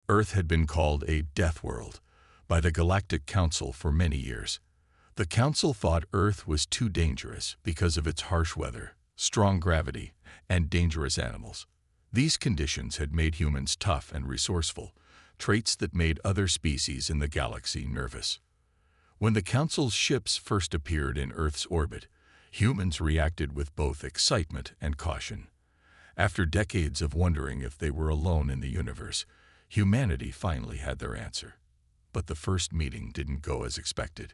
Earth had been called a death world by the Galactic Council for many years. The Council thought Earth was too dangerous because of its harsh weather, strong gravity, and dangerous animals. These conditions had made humans tough and resourceful, traits that made other species in the galaxy nervous. When the Council's ships first appeared in Earth's orbit, humans reacted with both excitement and caution. After decades of wondering if they were alone in the universe, humanity finally had their answer. But the first meeting didn't go as expected.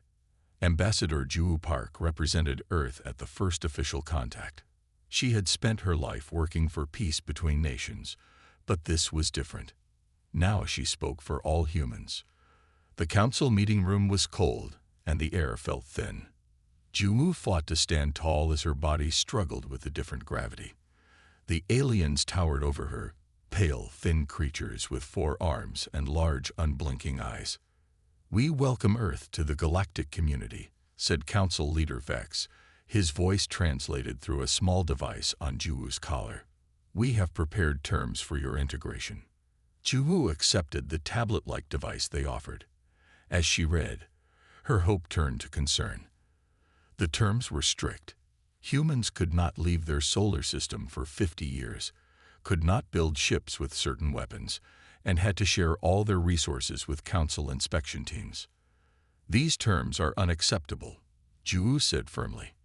Ambassador Ju Park represented Earth at the first official contact. She had spent her life working for peace between nations, but this was different. Now she spoke for all humans. The council meeting room was cold, and the air felt thin. Ju fought to stand tall as her body struggled with the different gravity. The aliens towered over her, pale, thin creatures with 4 arms and large, unblinking eyes. "We welcome Earth to the galactic community," said Council Leader Vex, his voice translated through a small device on Juwoo's collar. "We have prepared terms for your integration." Juwoo accepted the tablet-like device they offered. As she read, her hope turned to concern. The terms were strict. Humans could not leave their solar system for 50 years, could not build ships with certain weapons, and had to share all their resources with Council inspection teams. "These terms are unacceptable," Juwoo said firmly.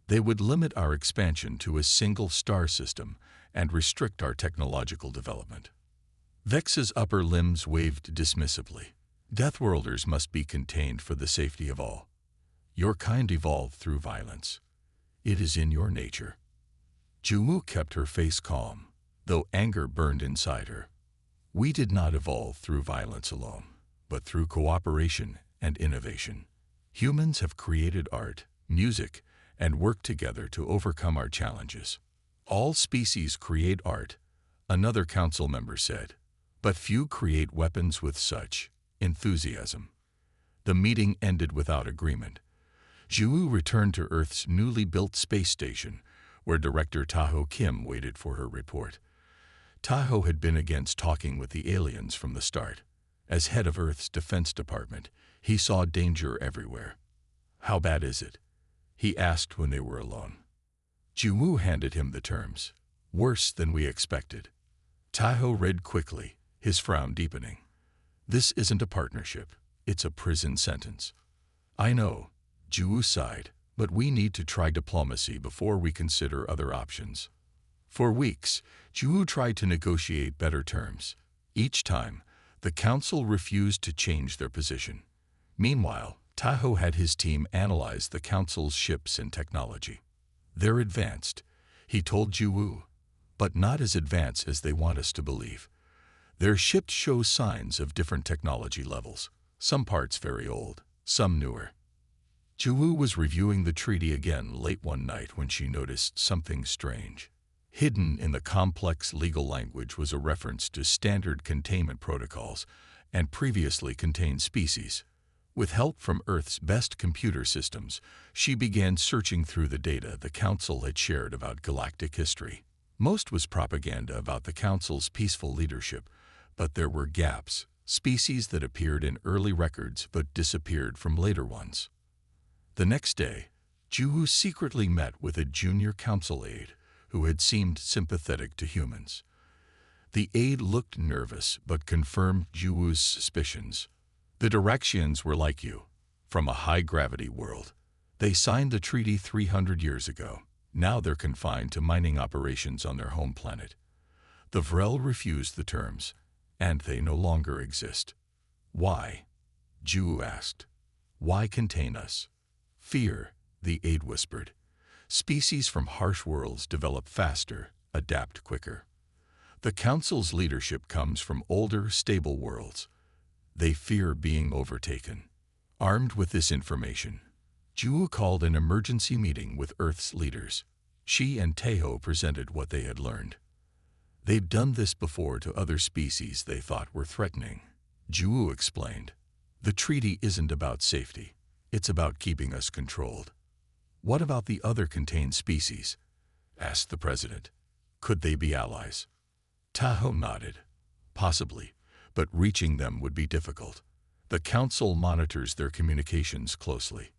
"They would limit our expansion to a single star system and restrict our technological development." Vex's upper limbs waved dismissively. "Deathworlders must be contained for the safety of all. Your kind evolved through violence. It is in your nature." Juwoo kept her face calm, though anger burned inside her. "We did not evolve through violence alone, but through cooperation and innovation. Humans have created art, music, and worked together to overcome our challenges." "All species create art," another council member said, "but few create weapons with such enthusiasm." The meeting ended without agreement. Juwoo returned to Earth's newly built space station, where Director Taho Kim waited for her report. Taho had been against talking with the aliens from the start. As head of Earth's Defense Department, he saw danger everywhere. "How bad is it?" he asked when they were alone. Juwoo handed him the terms. "Worse than we expected." Taho read quickly, his frown deepening. "This isn't a partnership, it's a prison sentence." "I know," Juwoo sighed, "but we need to try diplomacy before we consider other options." For weeks, Juwoo tried to negotiate better terms. Each time, the council refused to change their position. Meanwhile, Taho had his team analyze the council's ships and technology. "They're advanced," he told Juwoo, "but not as advanced as they want us to believe. Their ships show signs of different technology levels, some parts very old, some newer." Juwoo was reviewing the treaty again late one night when she noticed something strange. Hidden in the complex legal language was a reference to standard containment protocols and previously contained species. With help from Earth's best computer systems, she began searching through the data the Council had shared about galactic history. Most was propaganda about the Council's peaceful leadership, but there were gaps, species that appeared in early records but disappeared from later ones. The next day, Juwoo secretly met with a junior council aide who had seemed sympathetic to humans. The aide looked nervous but confirmed Juwoo's suspicions. "The Directions were like you, from a high-gravity world. They signed the treaty 300 years ago. Now they're confined to mining operations on their home planet. The Vrel refused the terms, and they no longer exist." "Why?" Juwoo asked. "Why contain us?" "Fear," the aide whispered. "Species from harsh worlds develop faster, adapt quicker. The Council's leadership comes from older, stable worlds. They fear being overtaken." Armed with this information, Juwoo called an emergency meeting with Earth's leaders. She and Taho presented what they had learned. They'd done this before to other species they thought were threatening. Juwoo explained, "The treaty isn't about safety. It's about keeping us controlled." "What about the other contained species?" asked the president. "Could they be allies?" Taho nodded. "Possibly, but reaching them would be difficult. The Council monitors their communications closely.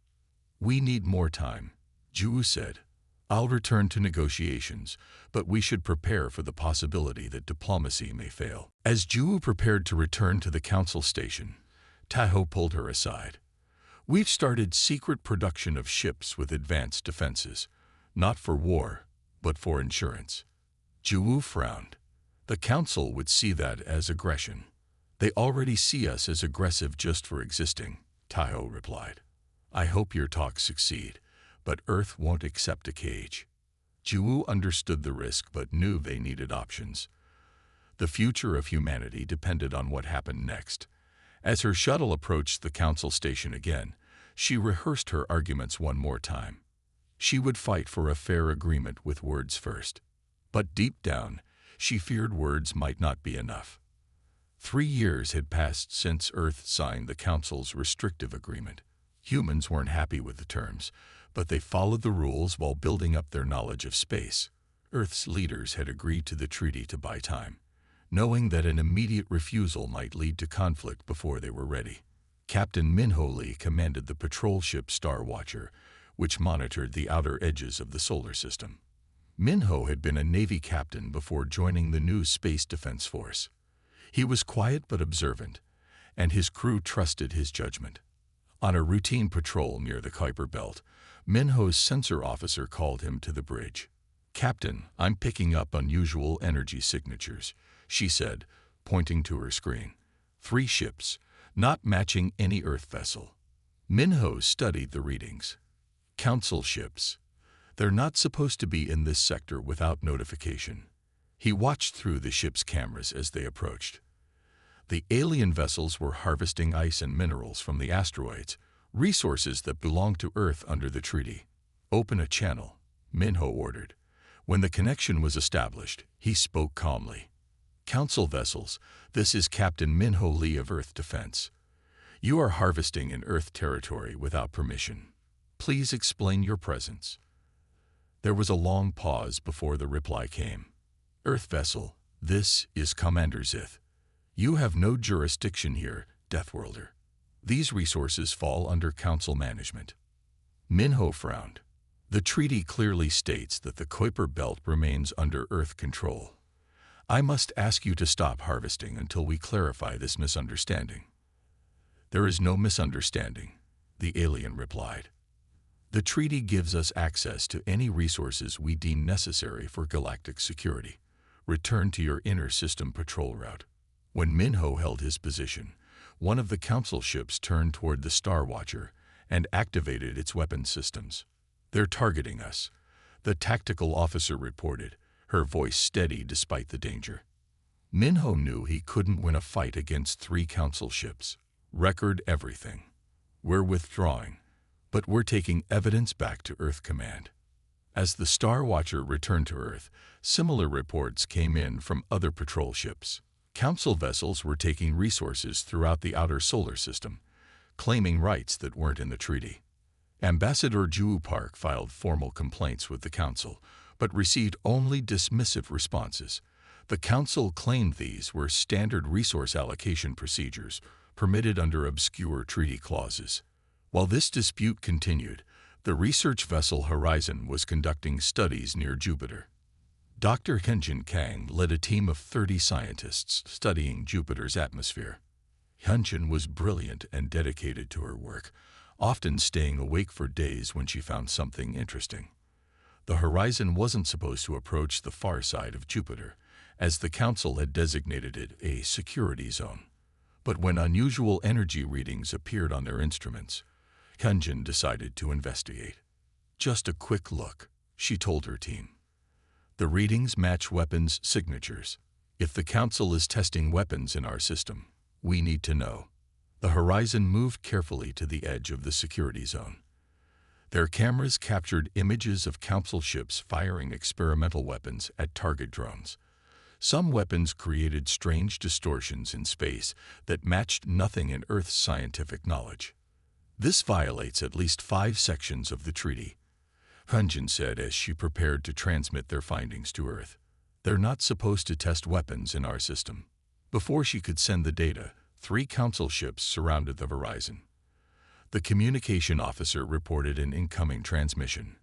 We need more time, Ju said. I'll return to negotiations, but we should prepare for the possibility that diplomacy may fail. As Ju prepared to return to the Council station, Tahoe pulled her aside. We've started secret production of ships with advanced defenses, not for war, but for insurance. Ju frowned. The Council would see that as aggression. They already see us as aggressive just for existing, Tahoe replied. I hope your talks succeed, but Earth won't accept a cage. Ju understood the risk but knew they needed options. The future of humanity depended on what happened next. As her shuttle approached the Council station again, she rehearsed her arguments one more time. She would fight for a fair agreement with words first. But deep down, she feared words might not be enough. 3 years had passed since Earth signed the Council's restrictive agreement. Humans weren't happy with the terms, but they followed the rules while building up their knowledge of space. Earth's leaders had agreed to the treaty to buy time, knowing that an immediate refusal might lead to conflict before they were ready. Captain Minho Lee commanded the patrol ship Star Watcher, which monitored the outer edges of the solar system. Minho had been a Navy captain before joining the new Space Defense Force. He was quiet but observant, and his crew trusted his judgment. On a routine patrol near the Kuiper Belt, Minho's sensor officer called him to the bridge. Captain, I'm picking up unusual energy signatures, she said, pointing to her screen. 3 ships, not matching any Earth vessel. Minho studied the readings. Council ships. They're not supposed to be in this sector without notification. He watched through the ship's cameras as they approached. The alien vessels were harvesting ice and minerals from the asteroids, resources that belong to Earth under the treaty. Open a channel, Minho ordered. When the connection was established, he spoke calmly. Council vessels, this is Captain Minho Lee of Earth Defense. You are harvesting in Earth territory without permission. Please explain your presence. There was a long pause before the reply came. Earth vessel, this is Commander Zith. You have no jurisdiction here, Deathworlder. These resources fall under Council management. Minho frowned. The treaty clearly states that the Kuiper Belt remains under Earth control. I must ask you to stop harvesting until we clarify this misunderstanding. There is no misunderstanding, the alien replied. The treaty gives us access to any resources we deem necessary for galactic security. Return to your inner system patrol route. When Minho held his position, one of the Council ships turned toward the Star Watcher and activated its weapon systems. They're targeting us, the tactical officer reported, her voice steady despite the danger. Minho knew he couldn't win a fight against 3 Council ships. Record everything. We're withdrawing, but we're taking evidence back to Earth Command. As the Star Watcher returned to Earth, similar reports came in from other patrol ships. Council vessels were taking resources throughout the outer solar system, claiming rights that weren't in the treaty. Ambassador Ju Park filed formal complaints with the Council, but received only dismissive responses. The Council claimed these were standard resource allocation procedures, permitted under obscure treaty clauses. While this dispute continued, the research vessel Horizon was conducting studies near Jupiter. Dr. Hyunjin Kang led a team of 30 scientists studying Jupiter's atmosphere. Hyunjin was brilliant and dedicated to her work, often staying awake for days when she found something interesting. The Horizon wasn't supposed to approach the far side of Jupiter, as the Council had designated it a security zone. But when unusual energy readings appeared on their instruments, Hyunjin decided to investigate. Just a quick look, she told her team. The readings match weapons signatures. If the Council is testing weapons in our system, we need to know. The Horizon moved carefully to the edge of the security zone. Their cameras captured images of Council ships firing experimental weapons at target drones. Some weapons created strange distortions in space that matched nothing in Earth's scientific knowledge. This violates at least 5 sections of the treaty, Hyunjin said as she prepared to transmit their findings to Earth. They're not supposed to test weapons in our system. Before she could send the data, 3 council ships surrounded the horizon. The communication officer reported an incoming transmission.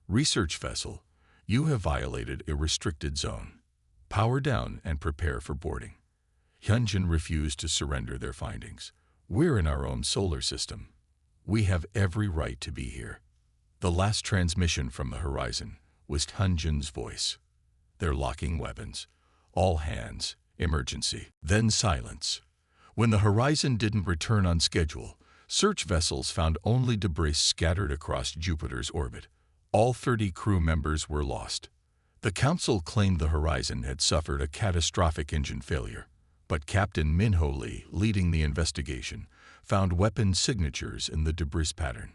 Research vessel, you have violated a restricted zone. Power down and prepare for boarding. Hyunjin refused to surrender their findings. We're in our own solar system. We have every right to be here. The last transmission from the horizon was Hyunjin's voice. They're locking weapons. All hands, emergency. Then silence. When the horizon didn't return on schedule, search vessels found only debris scattered across Jupiter's orbit. All 30 crew members were lost. The council claimed the horizon had suffered a catastrophic engine failure, but Captain Minho Lee, leading the investigation, found weapon signatures in the debris pattern.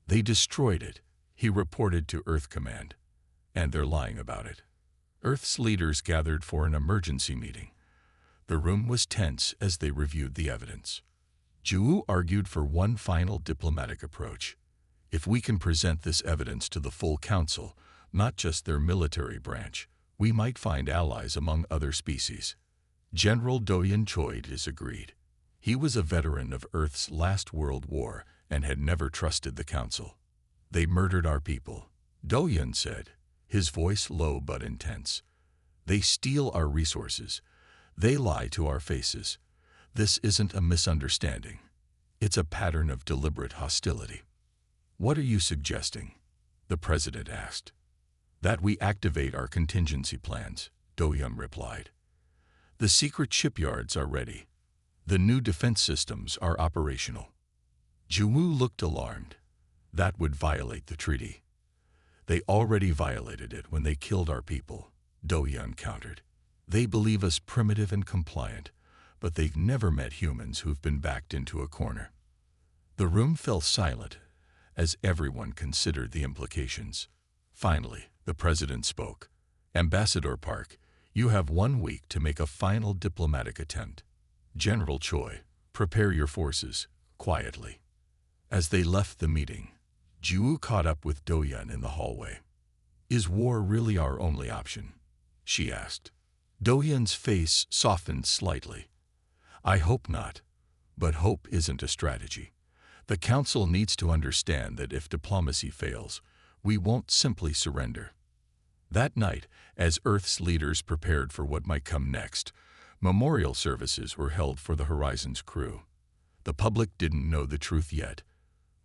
They destroyed it, he reported to Earth Command, and they're lying about it. Earth's leaders gathered for an emergency meeting. The room was tense as they reviewed the evidence. Ju argued for one final diplomatic approach. If we can present this evidence to the full council, not just their military branch, we might find allies among other species. General Doyen Choi disagreed. He was a veteran of Earth's last World War and had never trusted the council. They murdered our people, Doyen said, his voice low but intense. They steal our resources. They lie to our faces. This isn't a misunderstanding. It's a pattern of deliberate hostility. What are you suggesting? The president asked. That we activate our contingency plans, Doyen replied. The secret shipyards are ready. The new defense systems are operational. Juwoo looked alarmed. That would violate the treaty. They already violated it when they killed our people, Doyen countered. They believe us primitive and compliant, but they've never met humans who've been backed into a corner. The room fell silent as everyone considered the implications. Finally, the president spoke. Ambassador Park, you have 1 week to make a final diplomatic attempt. General Choi, prepare your forces, quietly. As they left the meeting, Ju caught up with Doyen in the hallway. Is war really our only option? She asked. Doyen's face softened slightly. I hope not, but hope isn't a strategy. The council needs to understand that if diplomacy fails, we won't simply surrender. That night, as Earth's leaders prepared for what might come next, memorial services were held for the Horizon's crew. The public didn't know the truth yet,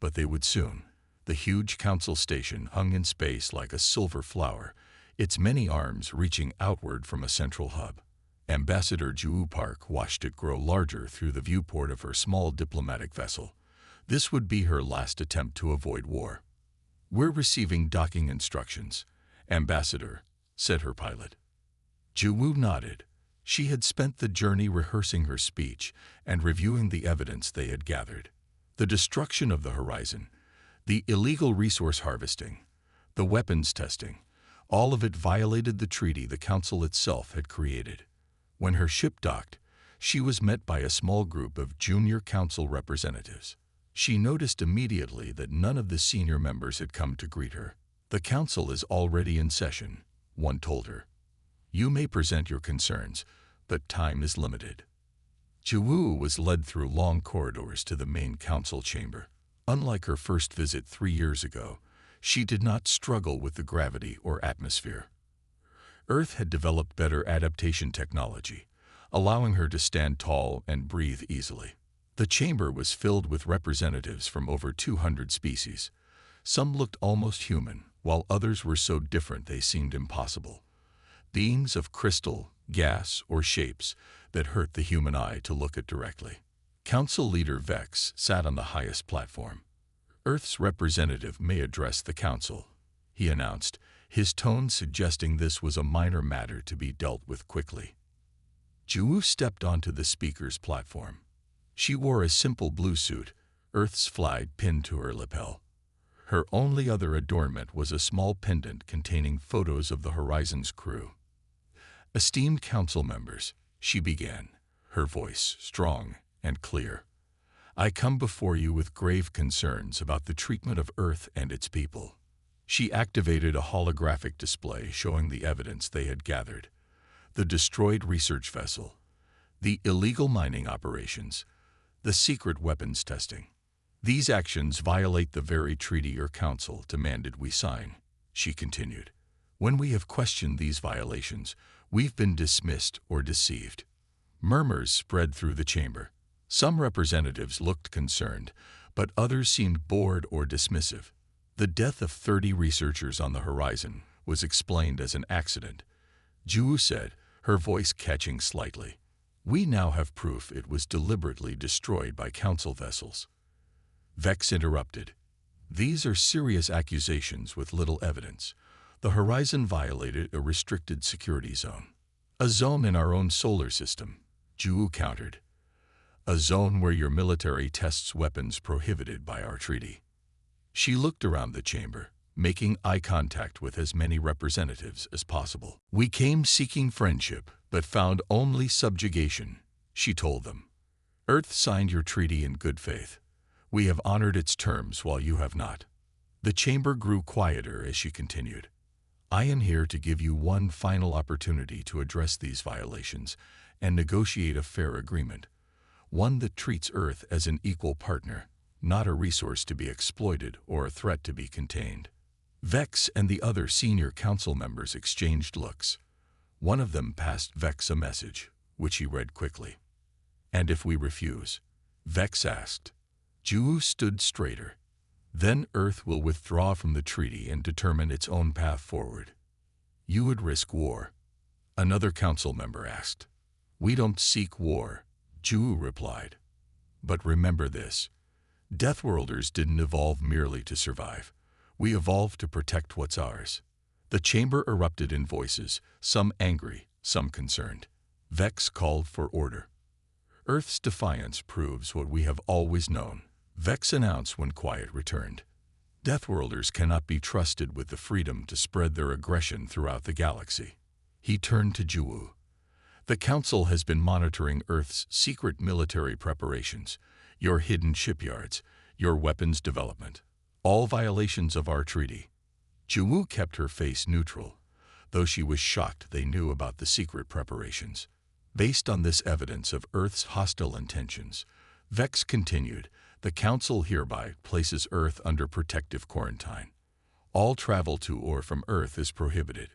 but they would soon. The huge council station hung in space like a silver flower, its many arms reaching outward from a central hub. Ambassador Ju Park watched it grow larger through the viewport of her small diplomatic vessel. This would be her last attempt to avoid war. We're receiving docking instructions, Ambassador, said her pilot. Ju nodded. She had spent the journey rehearsing her speech and reviewing the evidence they had gathered. The destruction of the horizon, the illegal resource harvesting, the weapons testing, all of it violated the treaty the council itself had created. When her ship docked, she was met by a small group of junior council representatives. She noticed immediately that none of the senior members had come to greet her. The council is already in session, one told her. You may present your concerns, but time is limited. Ju was led through long corridors to the main council chamber. Unlike her first visit 3 years ago, she did not struggle with the gravity or atmosphere. Earth had developed better adaptation technology, allowing her to stand tall and breathe easily. The chamber was filled with representatives from over 200 species. Some looked almost human, while others were so different they seemed impossible. Beings of crystal, gas, or shapes that hurt the human eye to look at directly. Council leader Vex sat on the highest platform. Earth's representative may address the council, he announced, his tone suggesting this was a minor matter to be dealt with quickly. Ju stepped onto the speaker's platform. She wore a simple blue suit, Earth's flag pinned to her lapel. Her only other adornment was a small pendant containing photos of the Horizon's crew. Esteemed council members, she began, her voice strong and clear. I come before you with grave concerns about the treatment of Earth and its people. She activated a holographic display showing the evidence they had gathered. The destroyed research vessel, the illegal mining operations, the secret weapons testing. These actions violate the very treaty your council demanded we sign, she continued. When we have questioned these violations, we've been dismissed or deceived. Murmurs spread through the chamber. Some representatives looked concerned, but others seemed bored or dismissive. The death of 30 researchers on the horizon was explained as an accident. Ju said, her voice catching slightly. We now have proof it was deliberately destroyed by council vessels. Vex interrupted. These are serious accusations with little evidence. The horizon violated a restricted security zone. A zone in our own solar system, Ju countered. A zone where your military tests weapons prohibited by our treaty. She looked around the chamber, making eye contact with as many representatives as possible. We came seeking friendship, but found only subjugation, she told them. Earth signed your treaty in good faith. We have honored its terms while you have not. The chamber grew quieter as she continued. I am here to give you one final opportunity to address these violations and negotiate a fair agreement, one that treats Earth as an equal partner, not a resource to be exploited or a threat to be contained. Vex and the other senior council members exchanged looks. One of them passed Vex a message, which he read quickly. And if we refuse? Vex asked. Ju stood straighter. Then Earth will withdraw from the treaty and determine its own path forward. You would risk war? Another council member asked. We don't seek war, Ju replied. But remember this. Deathworlders didn't evolve merely to survive. We evolved to protect what's ours. The chamber erupted in voices, some angry, some concerned. Vex called for order. Earth's defiance proves what we have always known, Vex announced when quiet returned. Deathworlders cannot be trusted with the freedom to spread their aggression throughout the galaxy. He turned to Ju. The Council has been monitoring Earth's secret military preparations, your hidden shipyards, your weapons development, all violations of our treaty. Ju kept her face neutral, though she was shocked they knew about the secret preparations. Based on this evidence of Earth's hostile intentions, Vex continued, the Council hereby places Earth under protective quarantine. All travel to or from Earth is prohibited.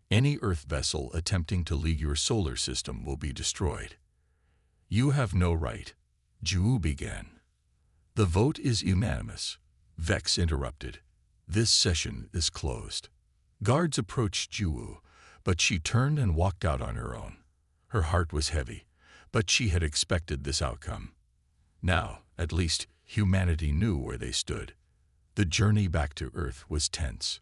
Any Earth vessel attempting to leave your solar system will be destroyed. You have no right, Ju began. The vote is unanimous, Vex interrupted. This session is closed. Guards approached Ju, but she turned and walked out on her own. Her heart was heavy, but she had expected this outcome. Now, at least, humanity knew where they stood. The journey back to Earth was tense.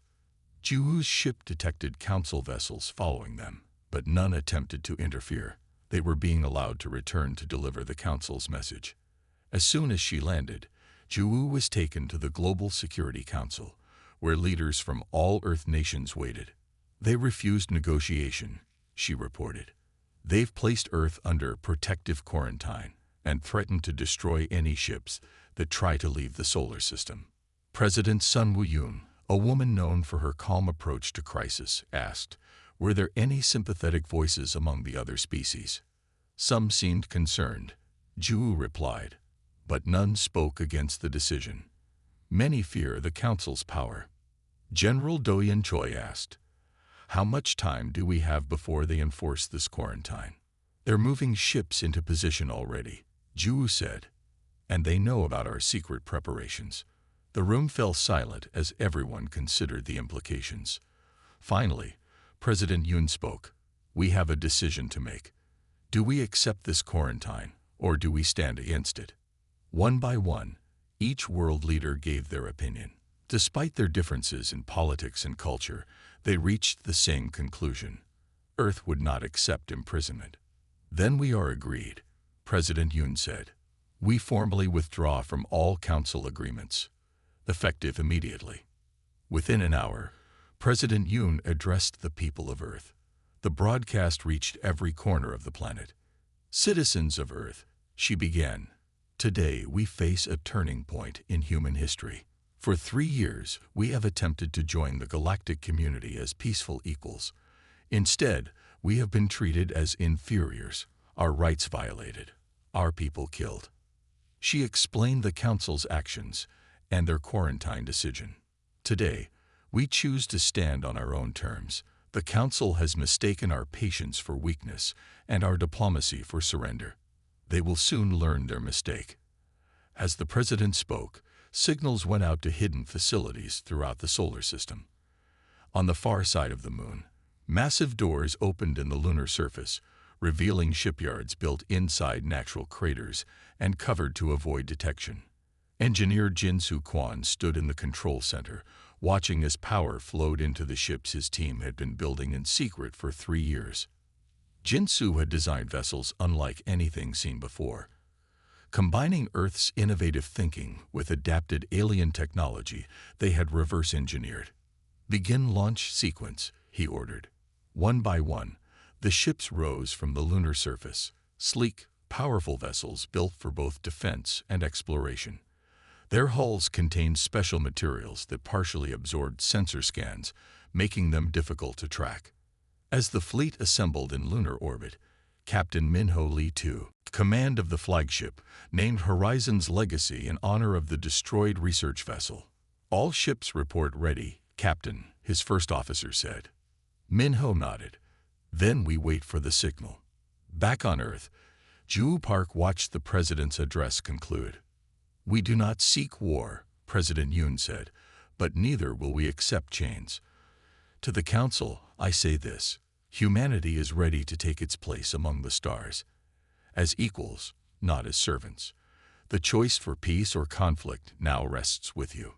Ju's ship detected Council vessels following them, but none attempted to interfere. They were being allowed to return to deliver the Council's message. As soon as she landed, Ju was taken to the Global Security Council, where leaders from all Earth nations waited. They refused negotiation, she reported. They've placed Earth under protective quarantine and threatened to destroy any ships that try to leave the solar system. President Sun Wu-Yun, a woman known for her calm approach to crisis, asked, were there any sympathetic voices among the other species? Some seemed concerned, Ju replied, but none spoke against the decision. Many fear the Council's power. General Doyen Choi asked, how much time do we have before they enforce this quarantine? They're moving ships into position already, Ju said, and they know about our secret preparations. The room fell silent as everyone considered the implications. Finally, President Yun spoke. We have a decision to make. Do we accept this quarantine, or do we stand against it? One by one, each world leader gave their opinion. Despite their differences in politics and culture, they reached the same conclusion. Earth would not accept imprisonment. Then we are agreed, President Yun said. We formally withdraw from all Council agreements, effective immediately. Within an hour, President Yun addressed the people of Earth. The broadcast reached every corner of the planet. Citizens of Earth, she began, today we face a turning point in human history. For 3 years, we have attempted to join the galactic community as peaceful equals. Instead, we have been treated as inferiors, our rights violated, our people killed. She explained the Council's actions and their quarantine decision. Today, we choose to stand on our own terms. The Council has mistaken our patience for weakness and our diplomacy for surrender. They will soon learn their mistake. As the President spoke, signals went out to hidden facilities throughout the solar system. On the far side of the moon, massive doors opened in the lunar surface, revealing shipyards built inside natural craters and covered to avoid detection. Engineer Jinsu Quan stood in the control center, watching as power flowed into the ships his team had been building in secret for 3 years. Jinsu had designed vessels unlike anything seen before. Combining Earth's innovative thinking with adapted alien technology, they had reverse-engineered. "Begin launch sequence," he ordered. One by one, the ships rose from the lunar surface, sleek, powerful vessels built for both defense and exploration. Their hulls contained special materials that partially absorbed sensor scans, making them difficult to track. As the fleet assembled in lunar orbit, Captain Minho Lee took command of the flagship, named Horizon's Legacy in honor of the destroyed research vessel. "All ships report ready, Captain," his first officer said. Minho nodded. "Then we wait for the signal." Back on Earth, Ju Park watched the President's address conclude. "We do not seek war," President Yoon said, "but neither will we accept chains. To the Council, I say this: humanity is ready to take its place among the stars. As equals, not as servants. The choice for peace or conflict now rests with you."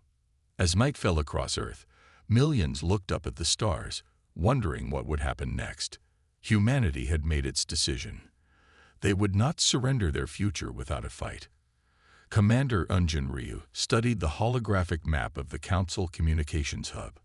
As night fell across Earth, millions looked up at the stars, wondering what would happen next. Humanity had made its decision. They would not surrender their future without a fight. Commander Eunjin Ryu studied the holographic map of the Council Communications Hub.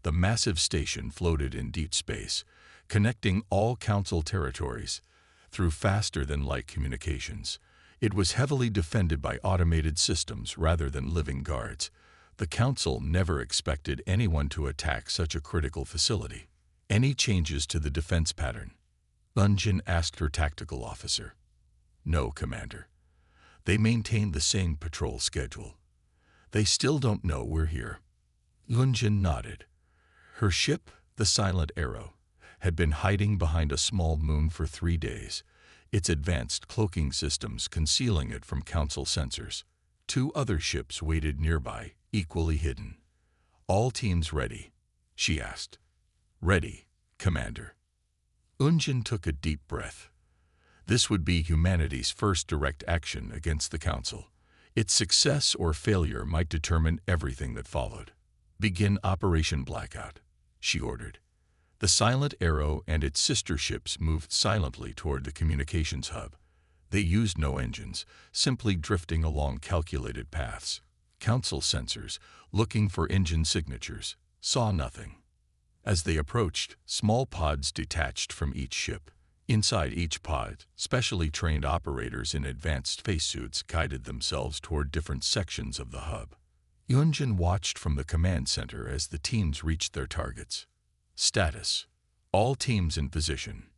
The massive station floated in deep space, connecting all Council territories through faster-than-light communications. It was heavily defended by automated systems rather than living guards. The Council never expected anyone to attack such a critical facility. "Any changes to the defense pattern?" Eunjin asked her tactical officer. "No, Commander. They maintain the same patrol schedule. They still don't know we're here." Eunjin nodded. Her ship, the Silent Arrow, had been hiding behind a small moon for 3 days, its advanced cloaking systems concealing it from Council sensors. 2 other ships waited nearby, equally hidden. "All teams ready?" she asked. "Ready, Commander." Eunjin took a deep breath. This would be humanity's first direct action against the Council. Its success or failure might determine everything that followed. "Begin Operation Blackout," she ordered. The Silent Arrow and its sister ships moved silently toward the communications hub. They used no engines, simply drifting along calculated paths. Council sensors, looking for engine signatures, saw nothing. As they approached, small pods detached from each ship. Inside each pod, specially trained operators in advanced spacesuits guided themselves toward different sections of the hub. Eunjin watched from the command center as the teams reached their targets. Status: all teams in position.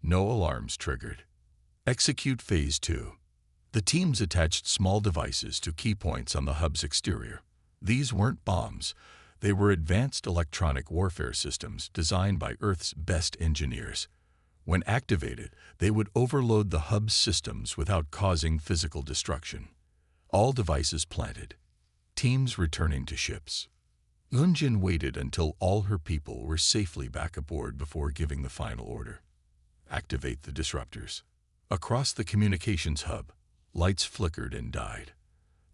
No alarms triggered. Execute Phase 2. The teams attached small devices to key points on the hub's exterior. These weren't bombs. They were advanced electronic warfare systems designed by Earth's best engineers. When activated, they would overload the hub's systems without causing physical destruction. All devices planted. Teams returning to ships. Eunjin waited until all her people were safely back aboard before giving the final order. Activate the disruptors. Across the communications hub, lights flickered and died.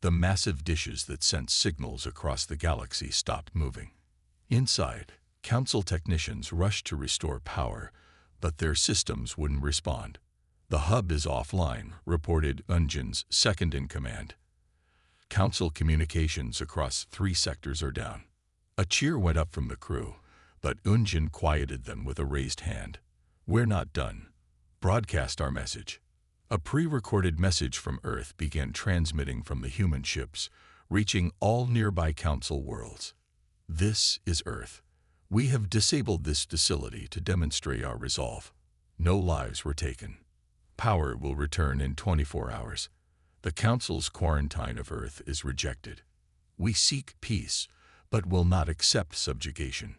The massive dishes that sent signals across the galaxy stopped moving. Inside, Council technicians rushed to restore power, but their systems wouldn't respond. "The hub is offline," reported Eunjin's second-in-command. "Council communications across 3 sectors are down." A cheer went up from the crew, but Eunjin quieted them with a raised hand. "We're not done. Broadcast our message." A pre-recorded message from Earth began transmitting from the human ships, reaching all nearby Council worlds. "This is Earth. We have disabled this facility to demonstrate our resolve. No lives were taken. power will return in 24 hours. The Council's quarantine of Earth is rejected. We seek peace, but will not accept subjugation.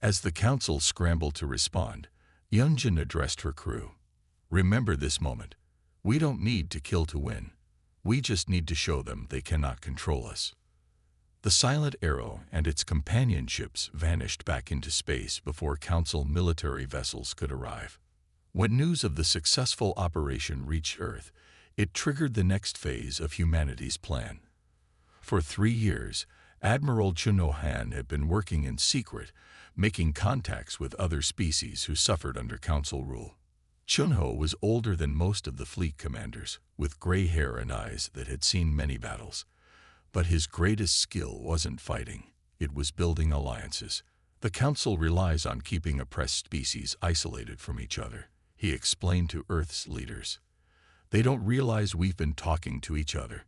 As the Council scrambled to respond, Yunjin addressed her crew. Remember this moment. We don't need to kill to win. We just need to show them they cannot control us. The Silent Arrow and its companion ships vanished back into space before Council military vessels could arrive. When news of the successful operation reached Earth, it triggered the next phase of humanity's plan. For 3 years, Admiral Chun-Ho-Han had been working in secret, making contacts with other species who suffered under Council rule. Chun-Ho was older than most of the fleet commanders, with gray hair and eyes that had seen many battles. But his greatest skill wasn't fighting, it was building alliances. The Council relies on keeping oppressed species isolated from each other, he explained to Earth's leaders. They don't realize we've been talking to each other.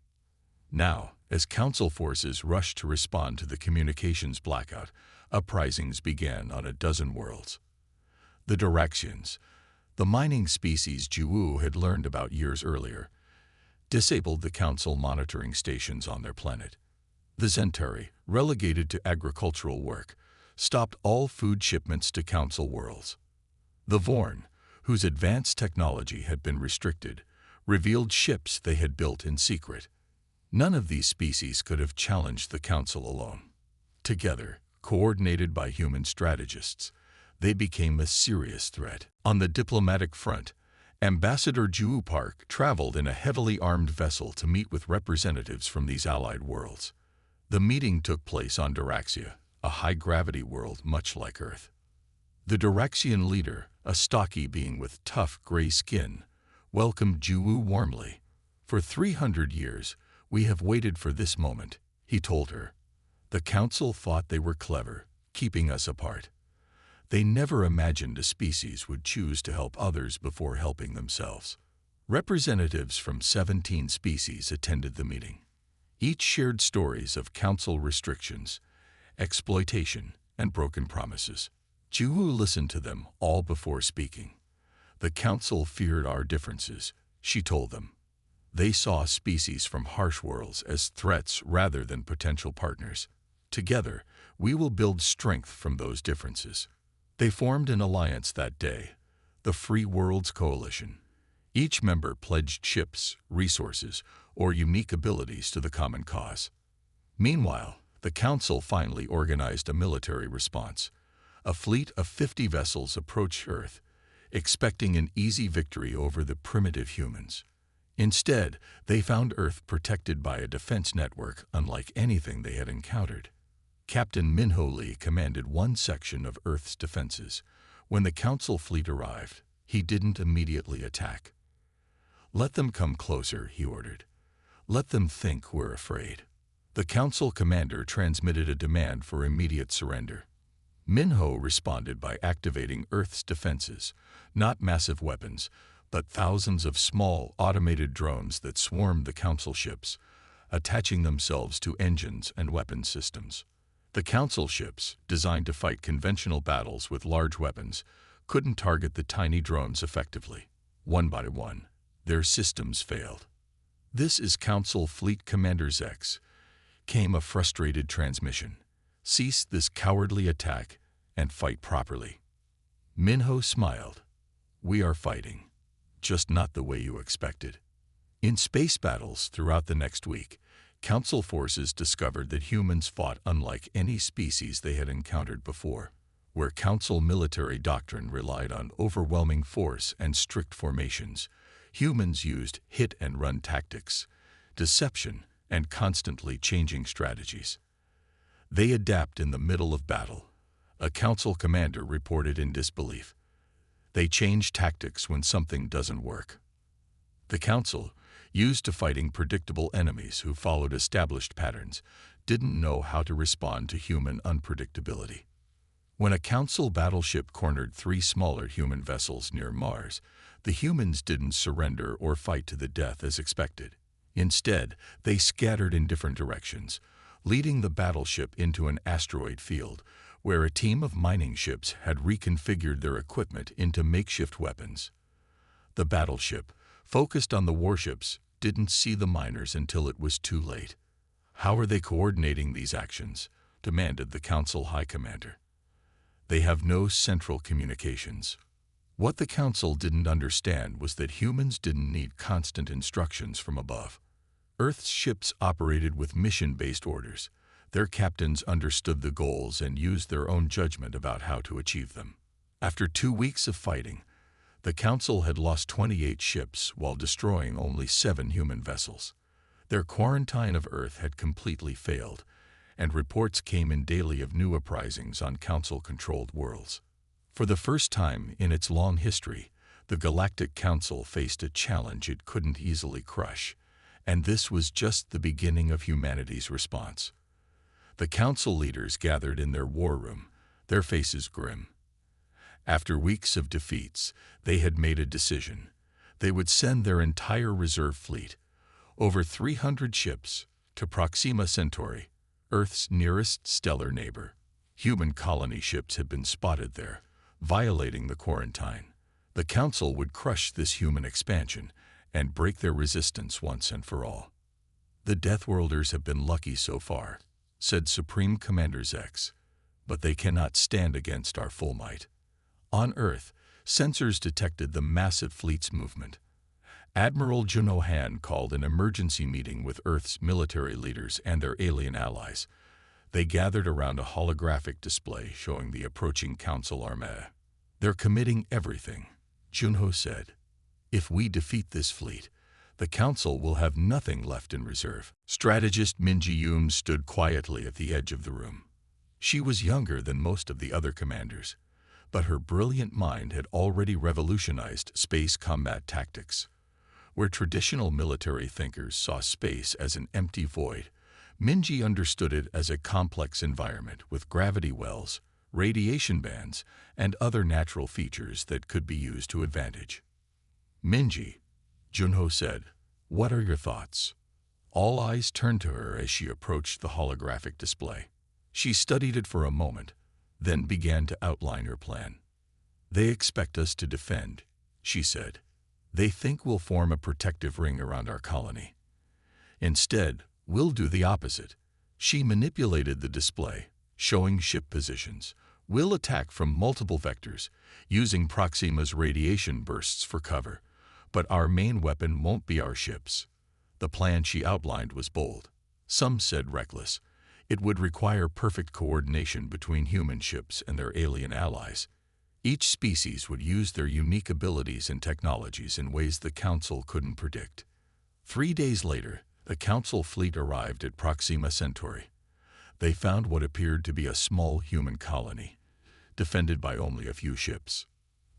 Now, as Council forces rushed to respond to the communications blackout, uprisings began on a dozen worlds. The Diraxians, the mining species Juwu had learned about years earlier, disabled the Council monitoring stations on their planet. The Centauri, relegated to agricultural work, stopped all food shipments to Council worlds. The Vorn, whose advanced technology had been restricted, revealed ships they had built in secret. None of these species could have challenged the Council alone. Together, coordinated by human strategists, they became a serious threat. On the diplomatic front, Ambassador Juwu Park traveled in a heavily armed vessel to meet with representatives from these allied worlds. The meeting took place on Diraxia, a high-gravity world much like Earth. The Diraxian leader, a stocky being with tough gray skin, welcomed Juwu warmly. For 300 years, we have waited for this moment, he told her. The Council thought they were clever, keeping us apart. They never imagined a species would choose to help others before helping themselves. Representatives from 17 species attended the meeting. Each shared stories of Council restrictions, exploitation, and broken promises. Juwu listened to them all before speaking. The Council feared our differences, she told them. They saw species from harsh worlds as threats rather than potential partners. Together, we will build strength from those differences. They formed an alliance that day, the Free Worlds Coalition. Each member pledged ships, resources, or unique abilities to the common cause. Meanwhile, the Council finally organized a military response. A fleet of 50 vessels approached Earth, expecting an easy victory over the primitive humans. Instead, they found Earth protected by a defense network unlike anything they had encountered. Captain Minho Lee commanded one section of Earth's defenses. When the Council fleet arrived, he didn't immediately attack. Let them come closer, he ordered. Let them think we're afraid. The Council commander transmitted a demand for immediate surrender. Minho responded by activating Earth's defenses, not massive weapons, but thousands of small, automated drones that swarmed the Council ships, attaching themselves to engines and weapon systems. The Council ships, designed to fight conventional battles with large weapons, couldn't target the tiny drones effectively. One by one, their systems failed. "This is Council Fleet Commander Zex," came a frustrated transmission. "Cease this cowardly attack and fight properly." Minho smiled. "We are fighting, just not the way you expected." In space battles throughout the next week, Council forces discovered that humans fought unlike any species they had encountered before. Where Council military doctrine relied on overwhelming force and strict formations, humans used hit-and-run tactics, deception, and constantly changing strategies. They adapt in the middle of battle, a Council commander reported in disbelief. They change tactics when something doesn't work. The Council, used to fighting predictable enemies who followed established patterns, didn't know how to respond to human unpredictability. When a Council battleship cornered 3 smaller human vessels near Mars, the humans didn't surrender or fight to the death as expected. Instead, they scattered in different directions, leading the battleship into an asteroid field, where a team of mining ships had reconfigured their equipment into makeshift weapons. The battleship, focused on the warships, didn't see the miners until it was too late. "How are they coordinating these actions?" demanded the Council High Commander. "They have no central communications." What the Council didn't understand was that humans didn't need constant instructions from above. Earth's ships operated with mission-based orders. Their captains understood the goals and used their own judgment about how to achieve them. After 2 weeks of fighting, the Council had lost 28 ships while destroying only 7 human vessels. Their quarantine of Earth had completely failed, and reports came in daily of new uprisings on Council-controlled worlds. For the first time in its long history, the Galactic Council faced a challenge it couldn't easily crush, and this was just the beginning of humanity's response. The Council leaders gathered in their war room, their faces grim. After weeks of defeats, they had made a decision. They would send their entire reserve fleet, over 300 ships, to Proxima Centauri, Earth's nearest stellar neighbor. Human colony ships had been spotted there, violating the quarantine. The Council would crush this human expansion and break their resistance once and for all. "The Deathworlders have been lucky so far," said Supreme Commander Zex, "but they cannot stand against our full might." On Earth, sensors detected the massive fleet's movement. Admiral Juno Han called an emergency meeting with Earth's military leaders and their alien allies. They gathered around a holographic display showing the approaching Council armée. "They're committing everything," Junho said. "If we defeat this fleet, the Council will have nothing left in reserve." Strategist Minji Yoon stood quietly at the edge of the room. She was younger than most of the other commanders, but her brilliant mind had already revolutionized space combat tactics. Where traditional military thinkers saw space as an empty void, Minji understood it as a complex environment with gravity wells, radiation bands, and other natural features that could be used to advantage. "Minji," Junho said, "what are your thoughts?" All eyes turned to her as she approached the holographic display. She studied it for a moment, then began to outline her plan. "They expect us to defend," she said. "They think we'll form a protective ring around our colony. Instead, we'll do the opposite." She manipulated the display, showing ship positions. "We'll attack from multiple vectors, using Proxima's radiation bursts for cover. But our main weapon won't be our ships." The plan she outlined was bold. Some said reckless. It would require perfect coordination between human ships and their alien allies. Each species would use their unique abilities and technologies in ways the Council couldn't predict. 3 days later, the Council fleet arrived at Proxima Centauri. They found what appeared to be a small human colony, defended by only a few ships.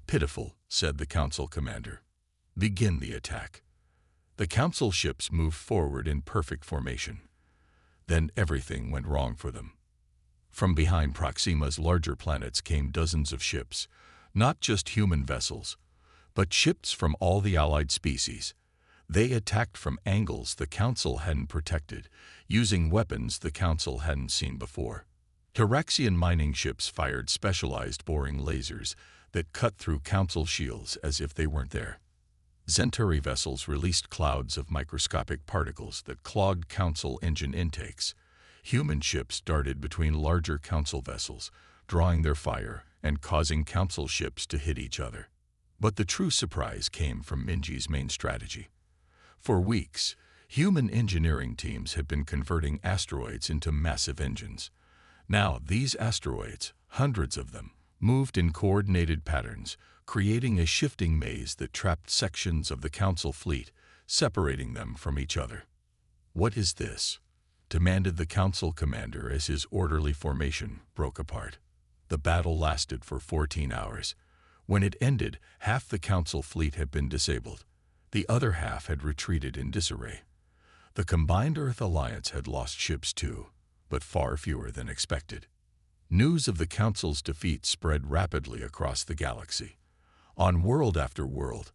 "Pitiful," said the Council commander. "Begin the attack." The Council ships moved forward in perfect formation. Then everything went wrong for them. From behind Proxima's larger planets came dozens of ships, not just human vessels, but ships from all the allied species. They attacked from angles the Council hadn't protected, using weapons the Council hadn't seen before. Hyraxian mining ships fired specialized boring lasers that cut through Council shields as if they weren't there. Centauri vessels released clouds of microscopic particles that clogged Council engine intakes. Human ships darted between larger Council vessels, drawing their fire and causing Council ships to hit each other. But the true surprise came from Minji's main strategy. For weeks, human engineering teams had been converting asteroids into massive engines. Now these asteroids, hundreds of them, moved in coordinated patterns, creating a shifting maze that trapped sections of the Council fleet, separating them from each other. "What is this?" demanded the Council commander as his orderly formation broke apart. The battle lasted for 14 hours. When it ended, half the Council fleet had been disabled. The other half had retreated in disarray. The combined Earth Alliance had lost ships too, but far fewer than expected. News of the Council's defeat spread rapidly across the galaxy. On world after world,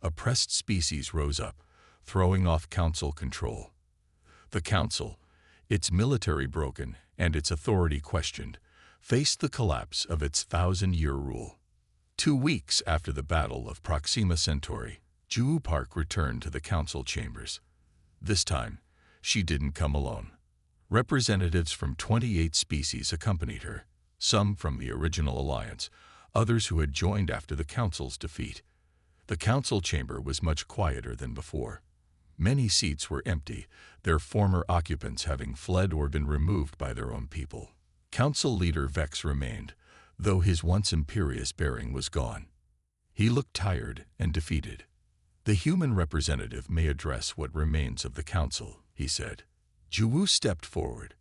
oppressed species rose up, throwing off Council control. The Council, its military broken and its authority questioned, faced the collapse of its 1,000-year rule. 2 weeks after the Battle of Proxima Centauri, Ju Park returned to the council chambers. This time, she didn't come alone. Representatives from 28 species accompanied her, some from the original alliance, others who had joined after the council's defeat. The council chamber was much quieter than before. Many seats were empty, their former occupants having fled or been removed by their own people. Council leader Vex remained, though his once imperious bearing was gone. He looked tired and defeated. "The human representative may address what remains of the council," he said. Ju stepped forward.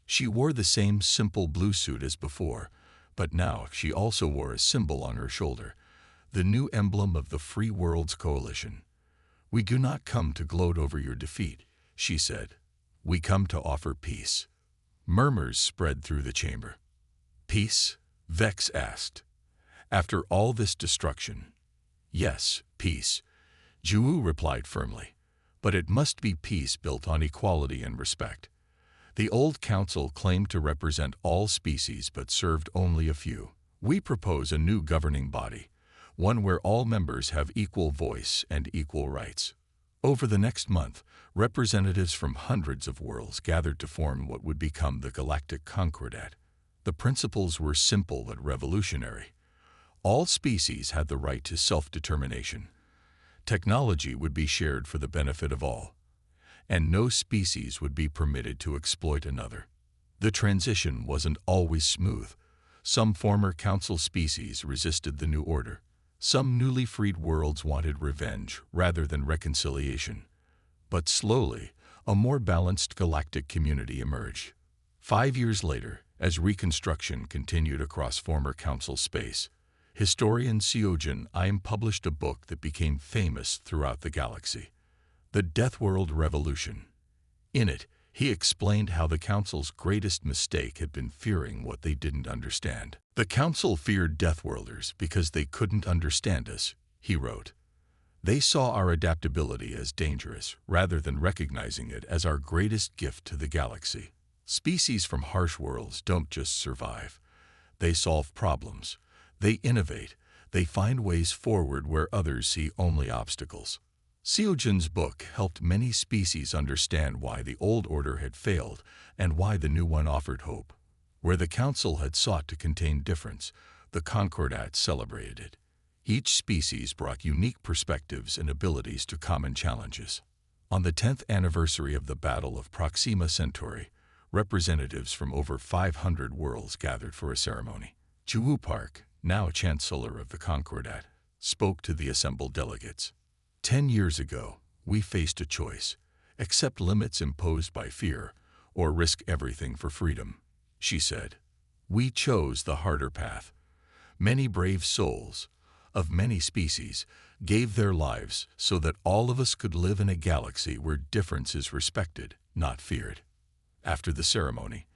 She wore the same simple blue suit as before, but now she also wore a symbol on her shoulder, the new emblem of the Free Worlds Coalition. "We do not come to gloat over your defeat," she said. "We come to offer peace." Murmurs spread through the chamber. "Peace?" Vex asked. "After all this destruction?" "Yes, peace," Ju replied firmly. "But it must be peace built on equality and respect." The old council claimed to represent all species but served only a few. "We propose a new governing body, one where all members have equal voice and equal rights." Over the next month, representatives from hundreds of worlds gathered to form what would become the Galactic Concordat. The principles were simple but revolutionary. All species had the right to self-determination. Technology would be shared for the benefit of all, and no species would be permitted to exploit another. The transition wasn't always smooth. Some former council species resisted the new order. Some newly freed worlds wanted revenge rather than reconciliation. But slowly, a more balanced galactic community emerged. 5 years later, as reconstruction continued across former council space, historian Seojin Im published a book that became famous throughout the galaxy, The Deathworld Revolution. In it, he explained how the Council's greatest mistake had been fearing what they didn't understand. "The Council feared Deathworlders because they couldn't understand us," he wrote. "They saw our adaptability as dangerous rather than recognizing it as our greatest gift to the galaxy. Species from harsh worlds don't just survive. They solve problems. They innovate. They find ways forward where others see only obstacles." Seojin's book helped many species understand why the old order had failed and why the new one offered hope. Where the Council had sought to contain difference, the Concordat celebrated it. Each species brought unique perspectives and abilities to common challenges. On the 10th anniversary of the Battle of Proxima Centauri, representatives from over 500 worlds gathered for a ceremony. Ju Park, now Chancellor of the Concordat, spoke to the assembled delegates. 10 years ago, we faced a choice: accept limits imposed by fear or risk everything for freedom, she said. We chose the harder path. Many brave souls, of many species, gave their lives so that all of us could live in a galaxy where difference is respected, not feared. After the ceremony,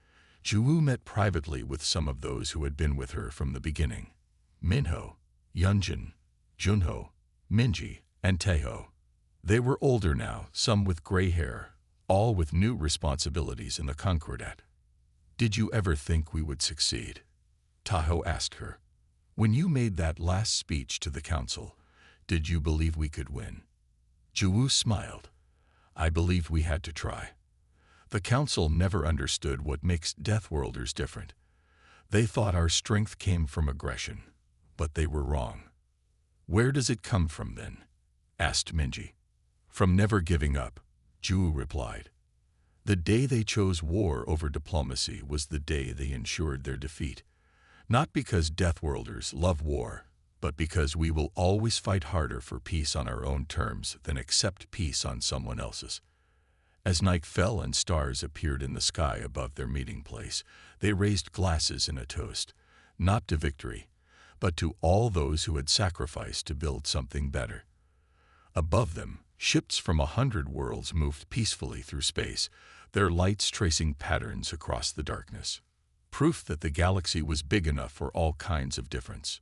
Ju met privately with some of those who had been with her from the beginning. Minho, Yunjin, Junho, Minji, and Taeho. They were older now, some with gray hair, all with new responsibilities in the Concordat. "Did you ever think we would succeed?" Taeho asked her. "When you made that last speech to the council, did you believe we could win?" Ju smiled. "I believed we had to try." The council never understood what makes Deathworlders different. They thought our strength came from aggression, but they were wrong. "Where does it come from then?" asked Minji. "From never giving up," Ju replied. "The day they chose war over diplomacy was the day they ensured their defeat. Not because Deathworlders love war, but because we will always fight harder for peace on our own terms than accept peace on someone else's." As night fell and stars appeared in the sky above their meeting place, they raised glasses in a toast, not to victory, but to all those who had sacrificed to build something better. Above them, ships from 100 worlds moved peacefully through space, their lights tracing patterns across the darkness. Proof that the galaxy was big enough for all kinds of difference.